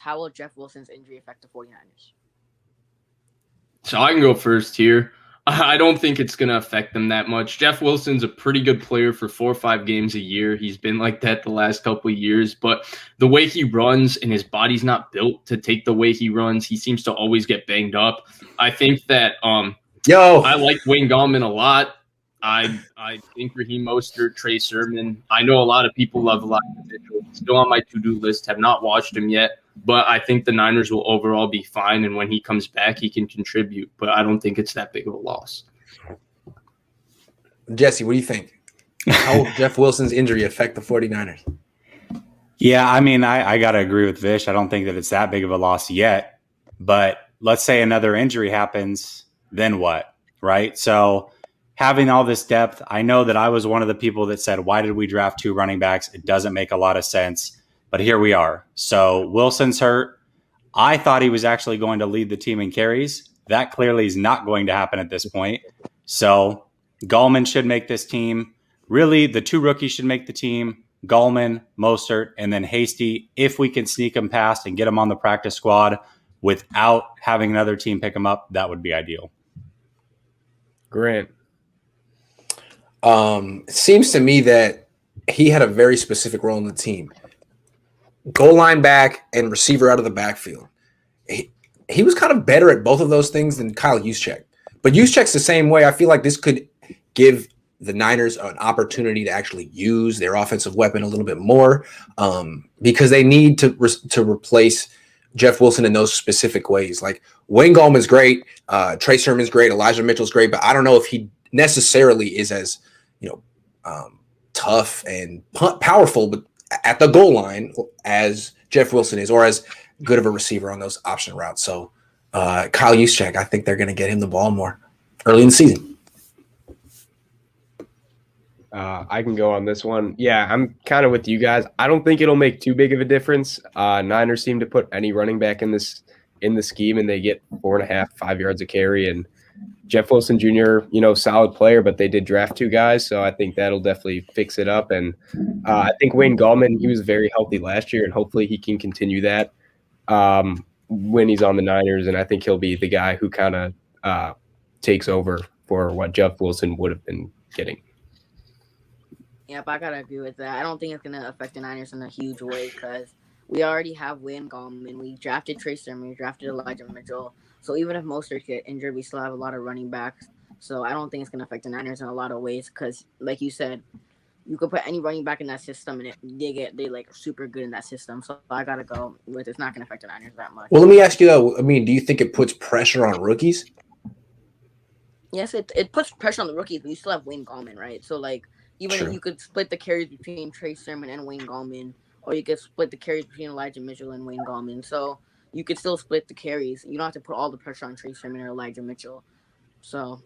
how will Jeff Wilson's injury affect the 49ers? So I can go first here. I don't think it's going to affect them that much. Jeff Wilson's a pretty good player for 4 or 5 games a year. He's been like that the last couple of years, but the way he runs and his body's not built to take the way he runs, he seems to always get banged up. I think that I like Wayne Gallman a lot. I think Raheem Mostert, Trey Sermon. I know a lot of people love Elijah Mitchell. He's still on my to-do list. Have not watched him yet, but I think the Niners will overall be fine. And when he comes back, he can contribute. But I don't think it's that big of a loss. Jesse, what do you think? How will Jeff Wilson's injury affect the 49ers? Yeah, I mean, I got to agree with Vish. I don't think that it's that big of a loss yet. But let's say another injury happens, then what, right? So having all this depth, I know that I was one of the people that said, why did we draft 2 running backs? It doesn't make a lot of sense. But here we are. So Wilson's hurt. I thought he was actually going to lead the team in carries. That clearly is not going to happen at this point. So Gallman should make this team. Really, the 2 rookies should make the team. Gallman, Mostert, and then Hasty. If we can sneak them past and get them on the practice squad without having another team pick them up, that would be ideal. Grant. It seems to me that he had a very specific role in the team. Goal line back and receiver out of the backfield. He was kind of better at both of those things than Kyle Juszczyk. But Juszczyk's the same way. I feel like this could give the Niners an opportunity to actually use their offensive weapon a little bit more because they need to replace Jeff Wilson in those specific ways. Like Wayne Gallman's great, Trey Sermon's great, Elijah Mitchell's great, but I don't know if he necessarily is as tough and powerful, but at the goal line as Jeff Wilson is, or as good of a receiver on those option routes. So Kyle Juszczyk, I think they're going to get him the ball more early in the season. I can go on this one. Yeah, I'm kind of with you guys. I don't think it'll make too big of a difference. Niners seem to put any running back in the scheme, and they get 4.5, 5 yards a carry. And Jeff Wilson Jr., solid player, but they did draft 2 guys, so I think that'll definitely fix it up. And I think Wayne Gallman, he was very healthy last year, and hopefully he can continue that when he's on the Niners. And I think he'll be the guy who kind of takes over for what Jeff Wilson would have been getting. Yep, I gotta agree with that. I don't think it's gonna affect the Niners in a huge way because we already have Wayne Gallman. We drafted Trey Sermon. We drafted Elijah Mitchell. So even if Mostert get injured, we still have a lot of running backs. So I don't think it's gonna affect the Niners in a lot of ways because, like you said, you could put any running back in that system and they like super good in that system. So I gotta go with it's not gonna affect the Niners that much. Well, let me ask you though. I mean, do you think it puts pressure on rookies? Yes, it puts pressure on the rookies, but you still have Wayne Gallman, right? So like. Even if you could split the carries between Trey Sermon and Wayne Gallman, or you could split the carries between Elijah Mitchell and Wayne Gallman. So you could still split the carries. You don't have to put all the pressure on Trey Sermon or Elijah Mitchell. So